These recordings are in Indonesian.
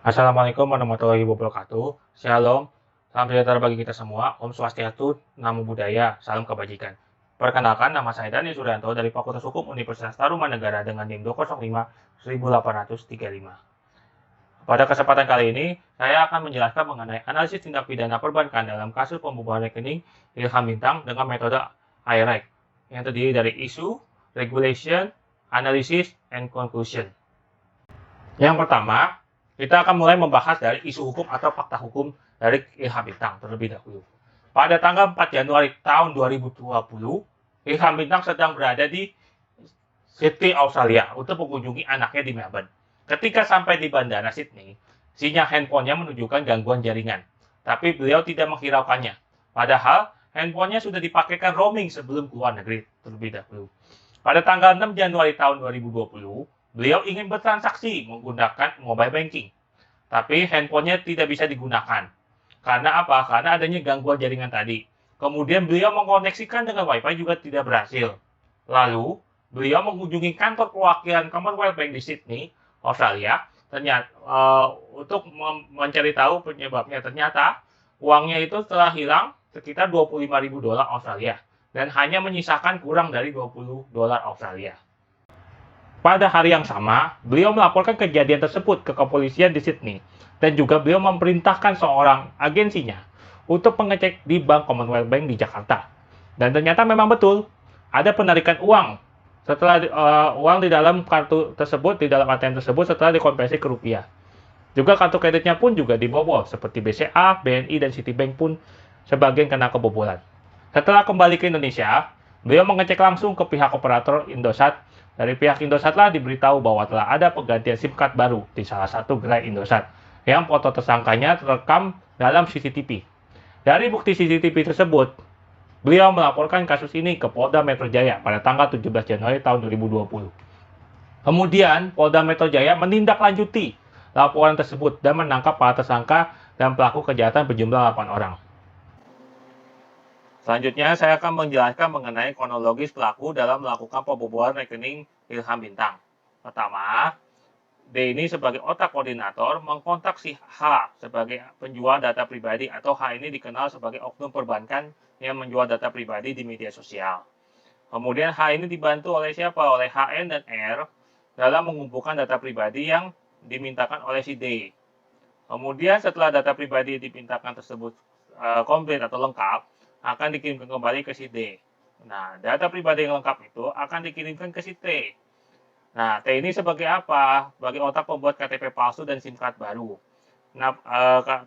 Assalamualaikum warahmatullahi wabarakatuh. Shalom, salam sejahtera bagi kita semua. Om Swastiastu, Namo Buddhaya, salam kebajikan. Perkenalkan, nama saya Dani Suryanto dari Fakultas Hukum Universitas Tarumanegara dengan NIM 205 1835. Pada kesempatan kali ini, saya akan menjelaskan mengenai analisis tindak pidana perbankan dalam kasus pembobolan rekening Ilham Bintang dengan metode IREC yang terdiri dari issue, regulation, analysis, and conclusion. Yang pertama, kita akan mulai membahas dari isu hukum atau fakta hukum dari Ilham Bintang terlebih dahulu. Pada tanggal 4 Januari tahun 2020, Ilham Bintang sedang berada di Sydney, Australia untuk mengunjungi anaknya di Melbourne. Ketika sampai di bandara Sydney, sinyal handphonenya menunjukkan gangguan jaringan, tapi beliau tidak menghiraukannya. Padahal handphonenya sudah dipakaikan roaming sebelum keluar negeri terlebih dahulu. Pada tanggal 6 Januari tahun 2020, beliau ingin bertransaksi menggunakan mobile banking, tapi handphonenya tidak bisa digunakan. Karena apa? Karena adanya gangguan jaringan tadi. Kemudian beliau mengkoneksikan dengan WiFi juga tidak berhasil. Lalu, beliau mengunjungi kantor perwakilan Commonwealth Bank di Sydney, Australia, ternyata untuk mencari tahu penyebabnya. Ternyata uangnya itu telah hilang sekitar 25.000 dolar Australia dan hanya menyisakan kurang dari 20 dolar Australia. Pada hari yang sama, beliau melaporkan kejadian tersebut ke kepolisian di Sydney dan juga beliau memerintahkan seorang agensinya untuk mengecek di Bank Commonwealth Bank di Jakarta. Dan ternyata memang betul, ada penarikan uang setelah uang di dalam kartu tersebut, di dalam ATM tersebut setelah dikonversi ke rupiah. Juga kartu kreditnya pun juga dibobol, seperti BCA, BNI, dan Citibank pun sebagian kena kebobolan. Setelah kembali ke Indonesia, beliau mengecek langsung ke pihak operator Indosat. Dari pihak Indosat lah diberitahu bahwa telah ada penggantian SIM card baru di salah satu gerai Indosat, yang foto tersangkanya terekam dalam CCTV. Dari bukti CCTV tersebut, beliau melaporkan kasus ini ke Polda Metro Jaya pada tanggal 17 Januari tahun 2020. Kemudian, Polda Metro Jaya menindaklanjuti laporan tersebut dan menangkap para tersangka dan pelaku kejahatan berjumlah 8 orang. Selanjutnya, saya akan menjelaskan mengenai kronologis pelaku dalam melakukan pembobolan rekening Ilham Bintang. Pertama, D ini sebagai otak koordinator mengkontak si H sebagai penjual data pribadi, atau H ini dikenal sebagai oknum perbankan yang menjual data pribadi di media sosial. Kemudian H ini dibantu oleh siapa? Oleh HN dan R dalam mengumpulkan data pribadi yang dimintakan oleh si D. Kemudian setelah data pribadi dimintakan tersebut komplit atau lengkap, akan dikirimkan kembali ke si D. Nah, data pribadi yang lengkap itu akan dikirimkan ke si T. Nah, T ini sebagai apa? Sebagai otak pembuat KTP palsu dan SIM card baru. Nah,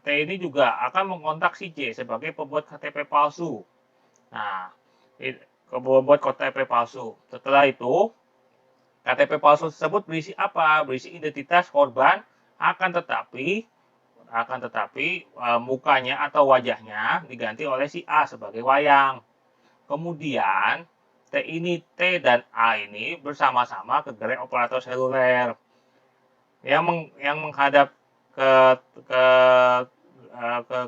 T ini juga akan mengontak si J sebagai pembuat KTP palsu. Nah, pembuat KTP palsu. Setelah itu, KTP palsu tersebut berisi apa? Berisi identitas korban, akan tetapi mukanya atau wajahnya diganti oleh si A sebagai wayang. Kemudian T dan A ini bersama-sama ke gerai operator seluler yang menghadap ke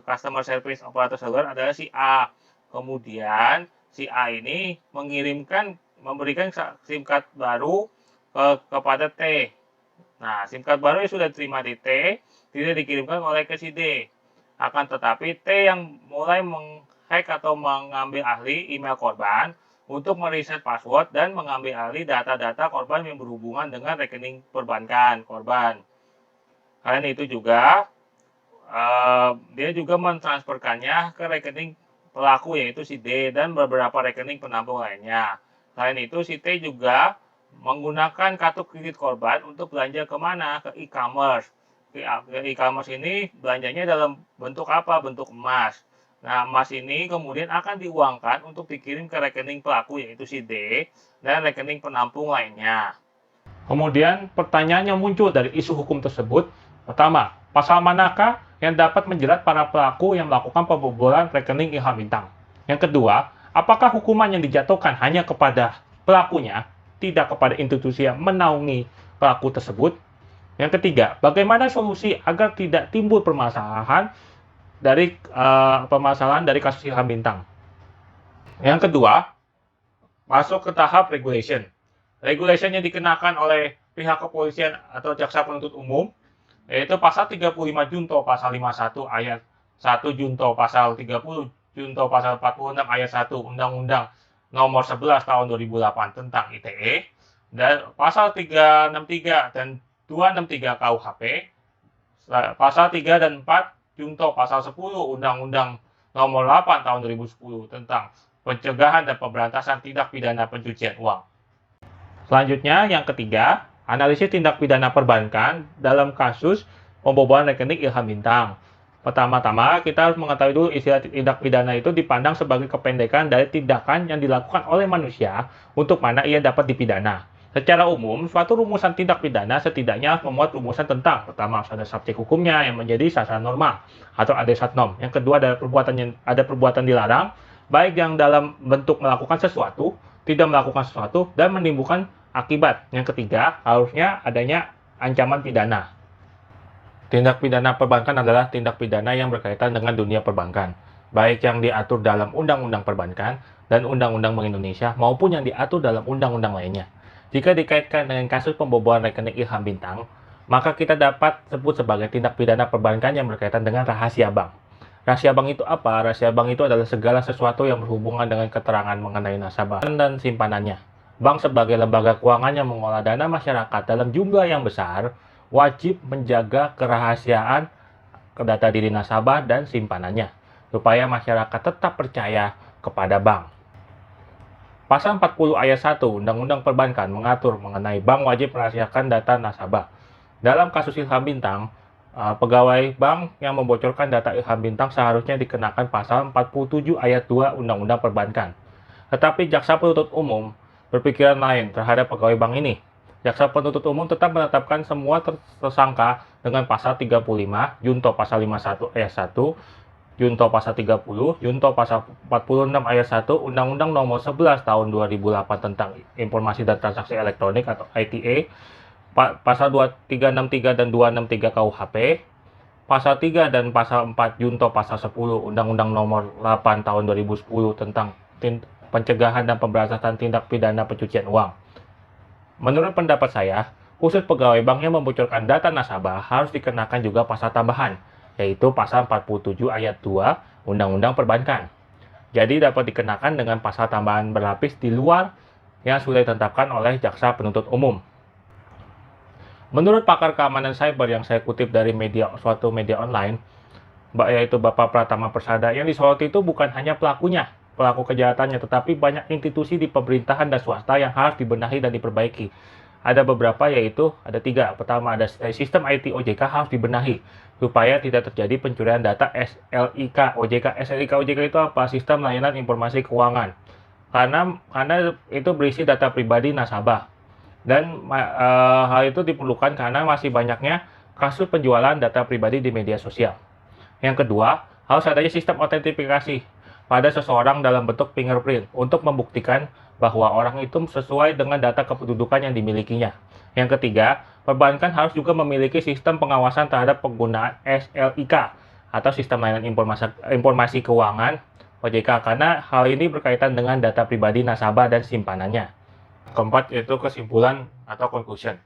customer service operator seluler adalah si A. Kemudian si A ini memberikan SIM card baru kepada T. Nah, SIM card baru yang sudah diterima di T tidak dikirimkan oleh ke si D. Akan tetapi T yang mulai menghack atau mengambil alih email korban untuk meriset password dan mengambil alih data-data korban yang berhubungan dengan rekening perbankan korban. Selain itu juga dia juga mentransferkannya ke rekening pelaku, yaitu si D, dan beberapa rekening penampung lainnya. Selain itu si T juga menggunakan kartu kredit korban untuk belanja kemana? Ke e-commerce. Ke e-commerce ini belanjanya dalam bentuk apa? Bentuk emas. Nah, emas ini kemudian akan diuangkan untuk dikirim ke rekening pelaku, yaitu si D, dan rekening penampung lainnya. Kemudian pertanyaan yang muncul dari isu hukum tersebut, pertama, pasal manakah yang dapat menjerat para pelaku yang melakukan pembobolan rekening Ilham Bintang? Yang kedua, apakah hukuman yang dijatuhkan hanya kepada pelakunya, tidak kepada institusi yang menaungi pelaku tersebut? Yang ketiga, bagaimana solusi agar tidak timbul permasalahan dari kasus Ilham Bintang? Yang kedua, masuk ke tahap regulation. Regulation yang dikenakan oleh pihak kepolisian atau jaksa penuntut umum yaitu pasal 35 Junto pasal 51 ayat 1 Junto pasal 30 Junto pasal 46 ayat 1 Undang-Undang Nomor 11 Tahun 2008 tentang ITE, dan pasal 363 dan 263 KUHP, pasal 3 dan 4 Junto pasal 10 Undang-Undang Nomor 8 Tahun 2010 tentang pencegahan dan pemberantasan tindak pidana pencucian uang. Selanjutnya, yang ketiga, analisis tindak pidana perbankan dalam kasus pembobolan rekening Ilham Bintang. Pertama-tama, kita harus mengetahui dulu istilah tindak pidana itu dipandang sebagai kependekan dari tindakan yang dilakukan oleh manusia untuk mana ia dapat dipidana. Secara umum, suatu rumusan tindak pidana setidaknya memuat rumusan tentang, pertama, ada subjek hukumnya yang menjadi sasaran norma atau adresat norm. Yang kedua, ada perbuatan dilarang, baik yang dalam bentuk melakukan sesuatu, tidak melakukan sesuatu, dan menimbulkan akibat. Yang ketiga, harusnya adanya ancaman pidana. Tindak pidana perbankan adalah tindak pidana yang berkaitan dengan dunia perbankan, baik yang diatur dalam Undang-Undang Perbankan dan Undang-Undang Bank Indonesia maupun yang diatur dalam undang-undang lainnya. Jika dikaitkan dengan kasus pembobolan rekening Ilham Bintang, maka kita dapat sebut sebagai tindak pidana perbankan yang berkaitan dengan rahasia bank. Rahasia bank itu apa? Rahasia bank itu adalah segala sesuatu yang berhubungan dengan keterangan mengenai nasabah dan simpanannya. Bank sebagai lembaga keuangan yang mengolah dana masyarakat dalam jumlah yang besar, wajib menjaga kerahasiaan data diri nasabah dan simpanannya, supaya masyarakat tetap percaya kepada bank. Pasal 40 ayat 1 Undang-Undang Perbankan mengatur mengenai bank wajib merahasiakan data nasabah. Dalam kasus Ilham Bintang, pegawai bank yang membocorkan data Ilham Bintang seharusnya dikenakan pasal 47 ayat 2 Undang-Undang Perbankan. Tetapi jaksa penuntut umum berpikiran lain terhadap pegawai bank ini. Jaksa penuntut umum tetap menetapkan semua tersangka dengan pasal 35, Junto pasal 51 ayat 1, Junto pasal 30, Junto pasal 46 ayat 1 Undang-Undang Nomor 11 Tahun 2008 tentang Informasi dan Transaksi Elektronik atau ITA, pasal 363 dan 263 KUHP, pasal 3 dan pasal 4 Junto pasal 10 Undang-Undang Nomor 8 Tahun 2010 tentang pencegahan dan pemberantasan tindak pidana pencucian uang. Menurut pendapat saya, khusus pegawai bank yang membocorkan data nasabah harus dikenakan juga pasal tambahan, yaitu pasal 47 ayat 2 Undang-Undang Perbankan. Jadi dapat dikenakan dengan pasal tambahan berlapis di luar yang sudah ditetapkan oleh jaksa penuntut umum. Menurut pakar keamanan cyber yang saya kutip dari suatu media online, yaitu Bapak Pratama Persada, yang disoroti itu bukan hanya pelaku kejahatannya, tetapi banyak institusi di pemerintahan dan swasta yang harus dibenahi dan diperbaiki. Ada beberapa, yaitu ada 3. Pertama, ada sistem IT OJK harus dibenahi supaya tidak terjadi pencurian data SLIK OJK. SLIK OJK itu apa? Sistem Layanan Informasi Keuangan. Karena itu berisi data pribadi nasabah. Dan hal itu diperlukan karena masih banyaknya kasus penjualan data pribadi di media sosial. Yang kedua, harus adanya sistem autentifikasi pada seseorang dalam bentuk fingerprint untuk membuktikan bahwa orang itu sesuai dengan data kependudukan yang dimilikinya. Yang ketiga, perbankan harus juga memiliki sistem pengawasan terhadap penggunaan SLIK atau Sistem Layanan Informasi Keuangan OJK, karena hal ini berkaitan dengan data pribadi nasabah dan simpanannya. Keempat, yaitu kesimpulan atau conclusion.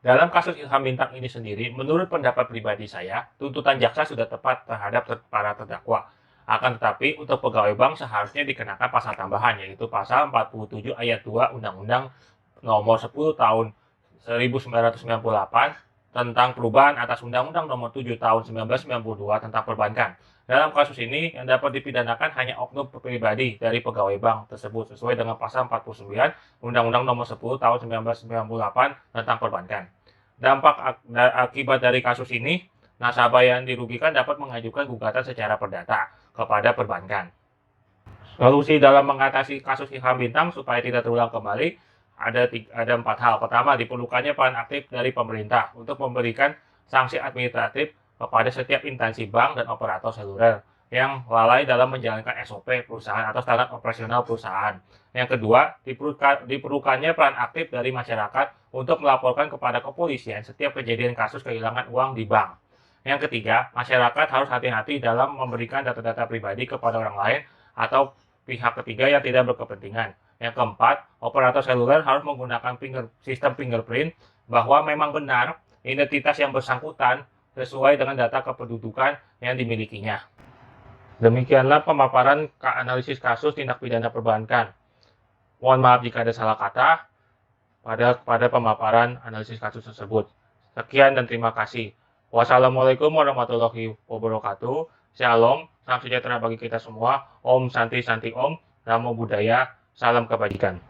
Dalam kasus Ilham Bintang ini sendiri, menurut pendapat pribadi saya, tuntutan jaksa sudah tepat terhadap para terdakwa. Akan tetapi, untuk pegawai bank seharusnya dikenakan pasal tambahan, yaitu pasal 47 ayat 2 Undang-Undang Nomor 10 Tahun 1998 tentang perubahan atas Undang-Undang Nomor 7 Tahun 1992 tentang perbankan. Dalam kasus ini, yang dapat dipidanakan hanya oknum pribadi dari pegawai bank tersebut sesuai dengan pasal 49 Undang-Undang Nomor 10 Tahun 1998 tentang perbankan. Dampak akibat dari kasus ini, nasabah yang dirugikan dapat mengajukan gugatan secara perdata kepada perbankan. Solusi dalam mengatasi kasus Ilham Bintang supaya tidak terulang kembali ada 4 hal. Pertama, diperlukannya peran aktif dari pemerintah untuk memberikan sanksi administratif kepada setiap instansi bank dan operator seluler yang lalai dalam menjalankan SOP perusahaan atau standar operasional perusahaan. Yang kedua, diperlukannya peran aktif dari masyarakat untuk melaporkan kepada kepolisian setiap kejadian kasus kehilangan uang di bank. Yang ketiga, masyarakat harus hati-hati dalam memberikan data-data pribadi kepada orang lain atau pihak ketiga yang tidak berkepentingan. Yang keempat, operator seluler harus menggunakan sistem fingerprint bahwa memang benar identitas yang bersangkutan sesuai dengan data kependudukan yang dimilikinya. Demikianlah pemaparan analisis kasus tindak pidana perbankan. Mohon maaf jika ada salah kata pada pemaparan analisis kasus tersebut. Sekian dan terima kasih. Wassalamualaikum warahmatullahi wabarakatuh. Shalom, salam sejahtera bagi kita semua. Om Santi Santi Om, Namo Buddhaya, salam kebajikan.